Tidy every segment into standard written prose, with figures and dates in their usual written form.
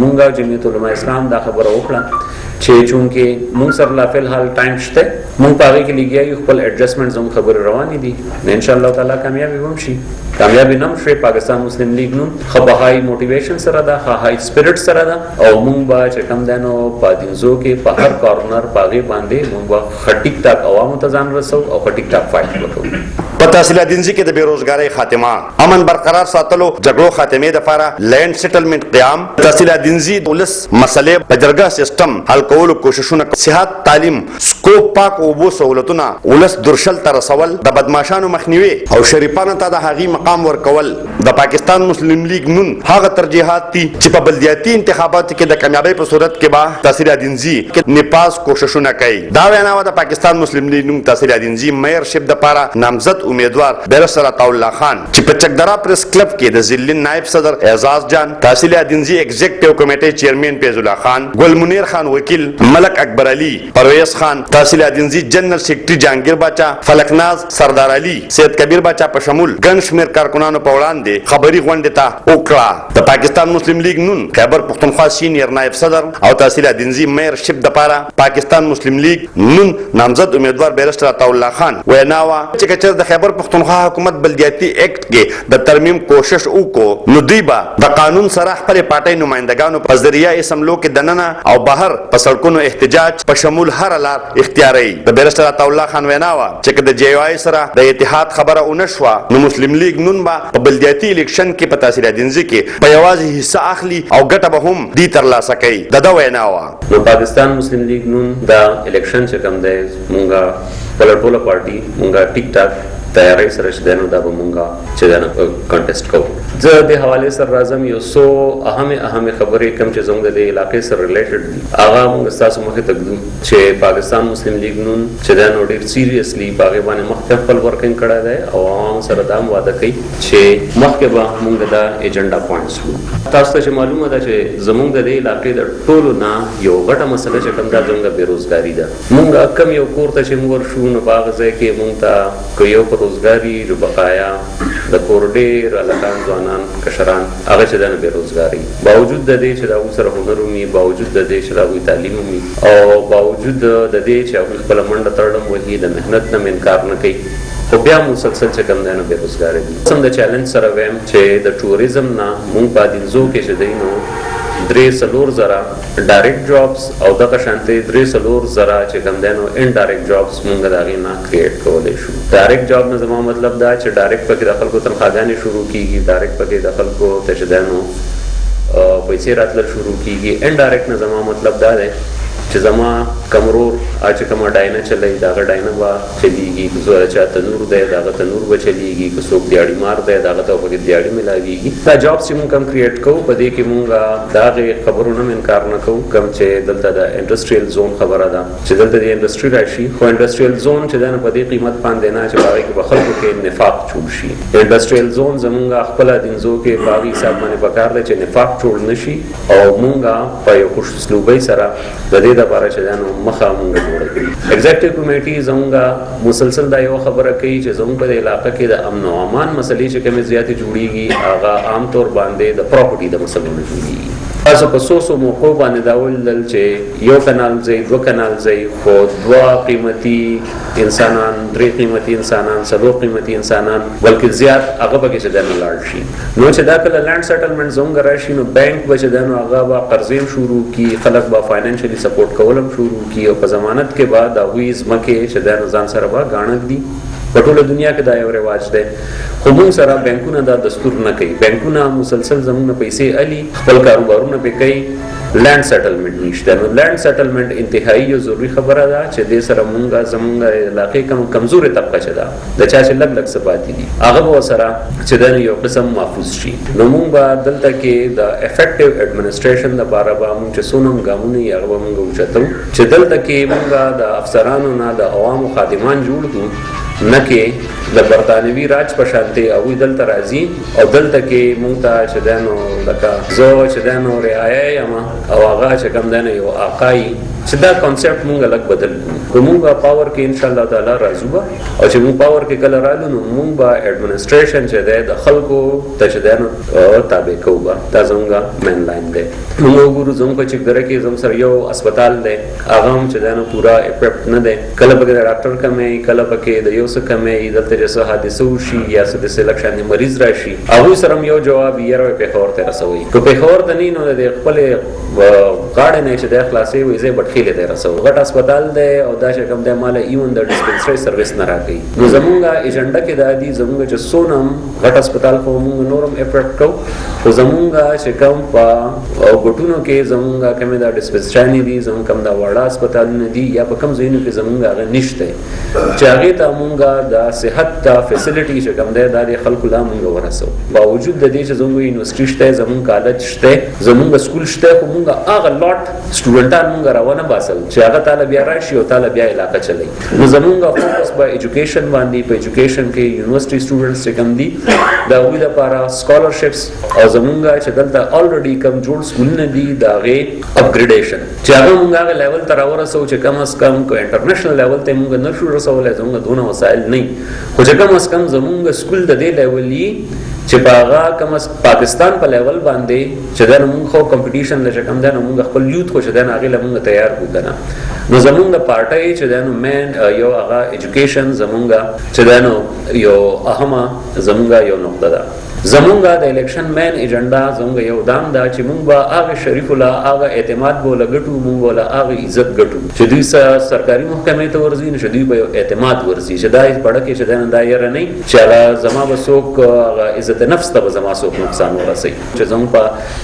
مونږه جمعیت العلماء اسلام دا خبره وکړه چې چونکې مونږ سره لا فل حال ټایم شته مونږ په هغې کې لګیا یو خپل ایډجسټمنټ زموږ خبرې روانې دي نو انشاءالله تعالی کامیابي به هم شي کامیابي نه هم شوې پاکستان مسلم لیګ نوم ښه په هائی موټیویشن سره ده ښه هائی سپیرټ سره ده او مونږ به چې کوم دی نو په دینزو کې په هر کارنر په هغې باندې مونږ به ښه ټیک ټاک عوامو ته ځان رسو او ښه ټیک ټاک فایټ وکړو په تحصیل دینزي کې د بیروزګارۍ خاتمه امن برقرار ساتلو جګړو خاتمې دپاره لینډ سیټلمنټ قیام تحصیل دینزي د ولس مسلې په جرګه سیستم حل کولو کوششونه صحت تعلیم سکوپ پاک اوبو سہولتونه ولس درشل ته رسول د بدماشانو مخنیوي او شریفانو ته د هغې مقام ورکول د پاکستان مسلم لیگ نون هغه ترجیحات دي چې په بلدیاتي انتخاباتو کې د کامیابۍ په صورت کې به تحصیل دینزي کې نپاس کوششونه کوي دا وینا د پاکستان مسلم لیگ نون تحصیل دینزي میئرشپ دپاره نامزد امیدوار بیرسټر عطاالله خان چې په چکدرا پریس کلب کې د ضلع نائب صدر اعزاز جان تحصیل دینزي ایگزیکټیو کمیټې چیئرمین فیض الله خان ګل منیر خان وکیل ملک اکبر علي پرویز خان تحصیل دینزي جنرل سیکرټري جهانگیر باچا فلکناز سردار علي سید کبیر باچا په شمول ګڼ شمېر کارکنانو په وړاندې خبري غونډې ته وکړه د پاکستان مسلم لیگ نون خیبر پښتونخوا سینیر نائب صدر او تحصیل دینزي میئرشپ دپاره پاکستان مسلم لیگ نون نامزد امیدوار بیرسټر عطاالله خان وینا وه چې که چېرې د خیبر پښتونخوا حکومت بلدیاتي ایکټ کې د ترمیم کوشش وکړو نو دوی به د قانون سره خپلې پارټۍ نمایندګانو په ذریعه اسمبلو کې دننه او بهر په سړکونو احتجاج په شمول هره لار اختیاروي د بیرسټر عطاالله خان وینا وه چې که د جی واي سره د اتحاد خبره ونه شوه نو مسلم لیگ نون به په بلدیاتي الیکشن کې په تحصیل دینزي کې په یوازې حصه اخلي او ګټه به هم دوی ترلاسه کوي د ده وینا وه نو پاکستان مسلم لیگ نون دا الیکشن چې کوم دی مونږه خپله ټوله پارټي مونږه ټیک ټاک تیاری سره چې دی نو دا به مونږه چې دی نو کنټیسټ کوو زه دې حوالې سره راځم یو څو اهمې خبرې کوم چې زموږ د دې علاقې سره ریلیټډ دي هغه مونږ ستاسو مخې ته ږدو چې پاکستان مسلم لیگ نون چې دی نو ډېر سیریسلی په هغې باندې مخکې خپل ورکینګ کړی دی او عوامو سره دا هم واده کوي چې مخکې به مونږ دا ایجنډا پوینټس کړو تاسو ته چې معلومه ده چې زموږ د دې علاقې د ټولو نه یو غټه مسله چې کوم دا زموږ بېروزګاري ده مونږ کم یو کور ته چې موږ ورشو نو په هغه ځای کې مونږ ته که یو روزګاري جو بقایا د کور ډېر هلکان ځوانان کشران هغه چې دا نه بېروزګاري باوجود د دې چې د هغوی سره هنر ومي باوجود د دې چې د هغوی تعلیم ومي او باوجود د دې چې هغوی خپله منډه تړم وهي د محنت نه انکار نه کوي خو بیا مسلسل چې کوم دی نو بېروزګاره دي سم د چیلنج سره ویم چې د ټوریزم نه مونږ په دینزو کې چې دی نو 3-4 زره ډایرکټ جابس او دغه شانتې 3-4 زره چې کوم دی نو انډایرکټ جابس مونږ د هغې نه کریټ کولی شو ډایرکټ جاب نه زما مطلب دا چې ډایرکټ پکې د خلکو تنخواګانې شروع کېږي ډایرکټ پکې د خلکو ته چې دی نو پیسې راتلل شروع کېږي انډایرکټ نه زما مطلب دا دی چې زما کمرور چې کومه ډاینه چلوي د هغه ډاینه به چلیږي که چا تنور دی د هغه تنور به چلیږي که څوک دیاړي مار دی د هغه ته پکې دیاړي میلاویږي دا جابس چې مونږ کم کریټ کوو په دې کې مونږ د هغې خبرو نه انکار نه کوو کوم چې دلته د انډسټریل زون خبره ده چې دلته د انډسټري راشي خو انډسټریل زون چې دی نو په دې قیمت باندې نه چې په هغې کې به خلکو کې نفاق جوړ شي انډسټریل زون زمونږ خپله دینزو کې په هغې حساب باندې پکار دی چې نفاق جوړ نه شي او مونږ په یو خوش اسلوبۍ سره د دې دپاره چې دی نو مخه مونږ جوړه کړي ایگزیکټیو کمیټي زمونږ مسلسل دا یوه خبره کوي چې زمونږ په دې علاقه کې د امن او امان مسلې چې کومې زیاتې جوړېږي هغه عام طور باندې د پراپرټي د مسلو نه جوړېږي تاسو په څو موقعو باندې دا ولیدل چې یو کنال ځای 2 کنال ځای خو 2 قیمتي انسانان 3 قیمتي انسانان 4 قیمتي انسانان بلکې زیات هغه پکې چې دی نو لاړ شي نو چې دا کله لینډ سیټلمنټ زموږ راشي نو بینک به چې دی نو هغه به قرضې هم شروع کړي خلک به فاینانشلي سپورټ کول هم شروع کړي او په ضمانت کې به د هغوی ځمکې چې دی نو ځان سره به ګاڼه ږدي په ټوله دنیا کې دا یو رواج دی خو مونږ سره بینکونه دا دستور نه کوي بینکونه مسلسل زموږ نه پیسې علي خپل کاروبارونه پې کوي لینډ سیټلمنټ نشته نو لینډ سیټلمنټ انتهایی یو ضروري خبره ده چې دې سره مونږ زموږ علاقې کوم کمزورې طبقه چې ده د چا چې لږ څه پاتې دي هغه به ورسره چې دی یو قسم محفوظ شي نو مونږ به دلته کې د افیکټیو ایډمنسټریشن دپاره به مونږ چې څونه هم ګامونه یي هغه به مونږ اوچتو چې دلته کې مونږ د افسرانو نه د عوامو خادمان جوړ کړو نه کې د برطانوي راج په شانتي او دلته راځي او دلته کې مونږ ته چې دانو لکه زه چې دانو رعایا یم او هغه چې کوم دانه یو آقای چې دا کانسپټ مونږ الګ بدل کوو مونږ پاور کې ان شاء الله تعالی راځو او چې مونږ پاور کې کله رالو نو مونږ به اډمنسټریشن چې ده د خلکو ته چې دانو تابع کوو دا زموږ مین لاین ده موږ وګورو زموږ چې دره کې زموږ سره یو هسپتال ده هغه هم چې دانو پورا اکوپډ نه ده کله به ډاکټر کمې کله به کې د یو څه کمې دلته چې حادثه وشي یا څه د سلیکشن مریض راشي هغه سره یو جواب یې راوي په خور ته رسوي کو په خور ته نه نو د خپل کارډ نه چې د خلاصي وي زه بټخیله ته رسو غټ هسپتال ده او دا چې کوم د مال ایون د ډیسپنسری سرویس نه راکې نو زمونږه ایجنډا کې د دې زمونږ چې سونم غټ هسپتال خو موږ نورم افیکټ کو خو زمونږه چې کوم په غټونو کې زمونږه کوم د ډیسپنسری دي زمونږ کوم د وړا هسپتال نه دي یا په کوم ځایونو کې زمونږه هغه نشته چې هغه ته مونږه د صحت د فیسیلیټي چې کوم ده د خلکو لا مونږ ورسو باوجود د دې چې زموږ یونیورسيټي شته زموږ کالج شته زموږ سکول شته خو مونږ هغه لوټ سټوډنټان مونږ راونه باسل چې هغه طالب بیا راشي او طالب بیا علاقه چلی نو زموږ فوکس په ایجوکیشن باندې په ایجوکیشن کې یونیورسيټي سټوډنټس چې کوم دي دا وی د لپاره سکالرشپس او زموږ چې دلته الریډي کم جوړ سکولونه دي دا غي اپګریډیشن چې هغه مونږ هغه لیول تر ورسو چې کم از کم کو انټرنیشنل لیول ته مونږ نه شو رسولای زموږ دونه وسایل نه خو چې کم از کم زموږ سکول د دې لیولې چې باغا کوم پاکستان په لیول باندې چې دا موږ خو کمپټیشن لږه کم ده نو موږ خپل یوت خو چې دا هغه لمونږ تیار وګڼه نو زموږ د پارټي چې دا نو مین یو هغه ایجوکیشن زموږ چې دا نو یو اهمه زموږ یو نقطه ده زمونږ د الیکشن مین ایجنډا زمونږ یو دام دا چې مونږ به هغه شریف الله هغه اعتماد بوله ګټو مونږ ولا هغه عزت ګټو چې دوی سرکاري محکمې ته ورځي نو دوی به اعتماد ورځي چې دا پړه کې چې دا یې نه چې هغه زما به څوک هغه عزت نفس ته زما څوک نقصان ورسي چې زموږ په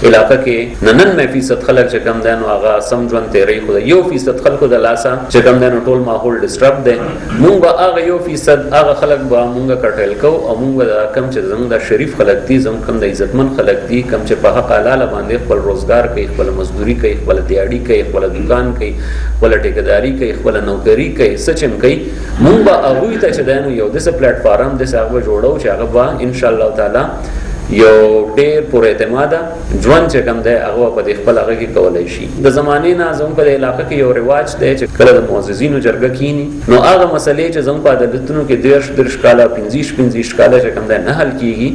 علاقې کې 99% خلک چې کم دي نو هغه سم ژوند تیری خو 1% خلکو د لاسه چې کم دي نو ټول ماحول ډیسټرب دي مونږ به هغه 1% هغه خلک به مونږ کټل کو او مونږ د کم چې زموږ د شریف خلک دي زم کم د عزتمن خلک دي کم چې په حق حلال باندې خپل روزګار کوي خپل مزدوري کوي خپل دیاړي کوي خپل دکان کوي خپل ټیکداري کوي خپل نوکری کوي سچم کوي مونږ به هغه ته چې دانو یو د پلیټ فارم د هغه جوړو چې هغه به ان شاء الله تعالی یو ډېر پر اعتماد ژوند چې کوم دی هغه په خپل هغه کې کولای شي د زمانې نه زموږ په علاقې کې یو رواج دی چې کله د معززینو جرګه کینی نو هغه مسلې چې زموږ په عدالتونو کې 10 کاله 15 کاله چې کوم دی نه حل کیږي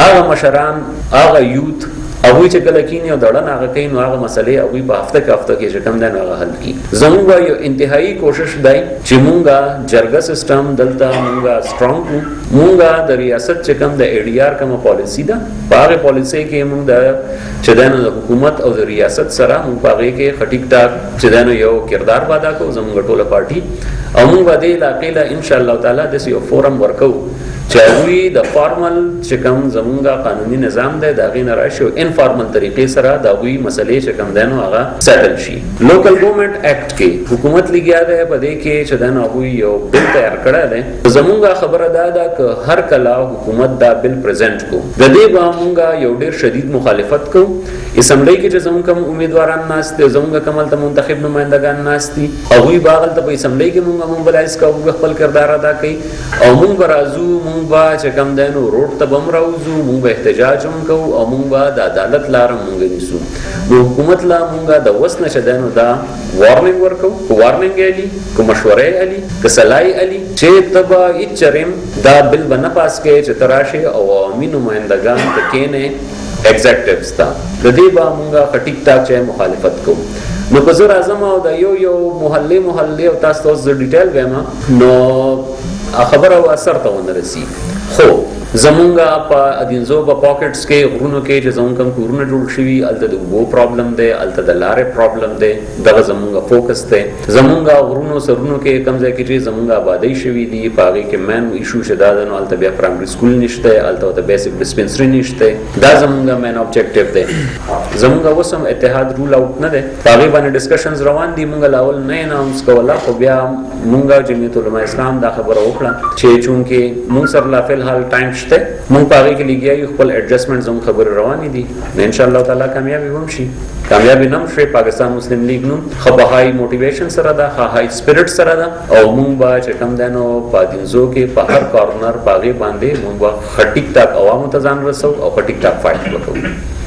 هغه مشران هغه یوت هغه چې کله کینی او دړه هغه کین هغه مسلې هغه په هفته کې چې کوم دی هغه حل کی زموږ یو انتهایی کوشش دی چې مونږه جرګه سیستم دلته مونږه سترونګ مونږه د ریاست چې کوم د ایډیار کوم پالیسی ده په هغه پالیسی کې مونږ د چې د حکومت او د ریاست سره مونږ په هغه کې خټیک ټاک چې یو کردار ادا کوو زموږ ټوله پارټي او مونږ به د علاقې له ان شاء الله تعالی د یو فورم ورکو چې وی د فارمل چې کوم زمونږه قانوني نظام دی دا غي نه راشي انفارمل طریقې سره دا وی مسلې چې کوم دنو هغه سیټل شي لوکل ګورنمنت اکټ کې حکومت لګیا ده په دې کې چې دنو هغه یو بل تیار کړی دی زمونږه خبره ده چې هر کله حکومت دا بل پریزنټ کو د دې به مونږه یو ډېر شدید مخالفت کو اسمبلی کې چې زموږ کوم امیدواران ناشته زموږ کومل ته منتخب نمائندگان ناشتي او وی باغل ته په اسمبلی کې مونږه موبلایز کوو خپل کردار ادا کوي او مونږ راځو مونږ با چې کم دینو روډ ته بم راوځو مونږ احتجاج هم کوو او مونږ با د عدالت لار مونږ نیسو نو حکومت لا مونږه د وسنه چې دینو دا وارننګ ورکو کو وارننګ علي کو مشورې علي کو صلاحي علي چې تبا اچرم دا بل بنا پاس کې چې تراشه او عوامي نمائندگان ته کېنه ایگزیکټیوز تا د دې با مونږه خټیک تا چې مخالفت کوو نو په زر اعظم او د یو محله او تاسو د ډیټیل ویما نو خبر او اثر ته ونرسي خو زمونږه په ادینزو په پاکټس کې غرونو کې چې زمونږ کوم کورونه جوړ شوي الته د وو پرابلم دی الته د لارې پرابلم دی دغه زمونږه فوکس دی زمونږه غرونو سرونو کې کم ځای کې چې زمونږه آبادی شوي دي پاغي کې مین ایشو شدا ده نو الته بیا پرایمري سکول نشته الته د بیسیک ډیسپنسری نشته دا زمونږه مین ابجیکټیو دی زمونږه وسم اتحاد رول اوټ نه دی پاغي باندې ډسکشنز روان دي مونږه لاول نه اناونس کولا خو بیا مونږه جمعیت العلماء اسلام دا خبره وکړه چې چونکه مونږ سره لا فل حال ټایم شته مونږ پاره کې لګیایو خپل ایڈجسټمنټ زموږ خبر روانې دي ان شاء الله تعالی کامیابی هم شي کامیابی نم شي پاکستان مسلم لیگ نو خو هاي موټیویشن سره دا هاي سپیرټ سره دا او مونږ با چې کم دنو پادینزو کې په هر کارنر باغې باندې مونږ با ټیک ټاک عوامو ته ځان رسو او ټیک ټاک فایټ وکړو